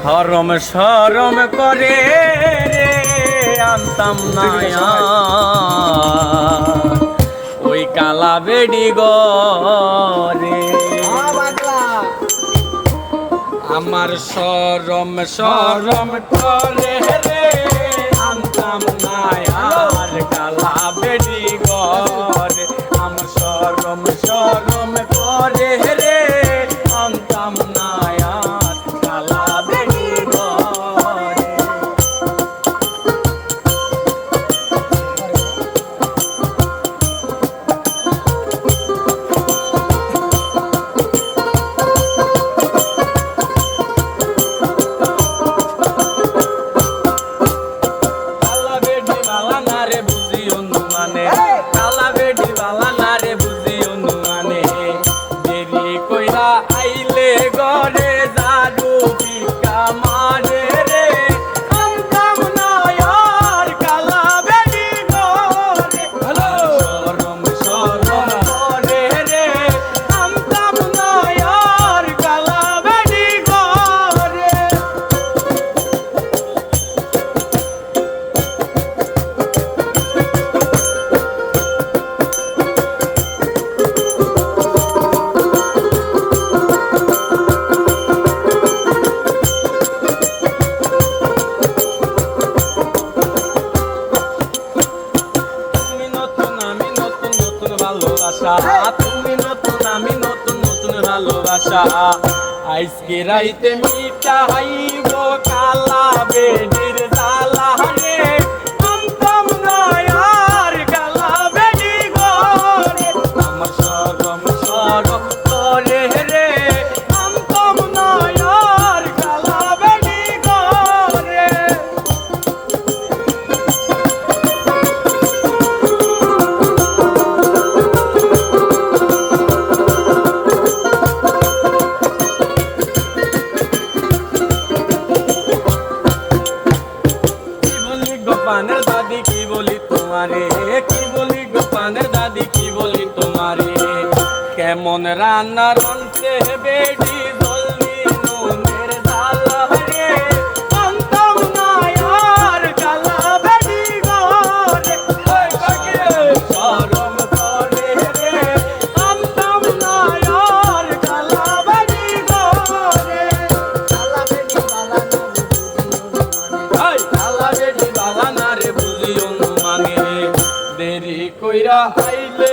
হরম সরম করে রে আনতাম না ওই কালা বেডি গরে আমার সরম সরম করে রে আনতাম না আর কালা বেডি গরে আমার সরম সরম করে রে আনতাম না আর কালা বেডি গরে কালা বেডি বালা না রে বুঝি অনুমানে দেরি কইরা আইলে গরে জাদু পিকা মারে রে আনতাম না আর কালা বেডি গরে শরম শরম করে রে আনতাম না আর কালা বেডি গরে তুমি নতুন আমি নতুন নতুন ভালোবাসা আজকে রাইতে মিটা হাইব কালা বেডির জ্বালা রে আনতাম না আর কালা বেডি গরে আমার সরম সরম করে রে আনতাম না আর কালা বেডি গরে পানের দাদি কি বলি তোমারে কি বলি গো পানের দাদি কি বলি তোমারে কেমন রান্না রাঁধতে বেডি জলদি নুনের জ্বালা রে আনতাম না আর কালা বেডি গরে শরম করে রে আনতাম না আর কালা বেডি গরে কালা বেডি বালা না রে বুঝি অনুমানে দেরি কইরা আইলে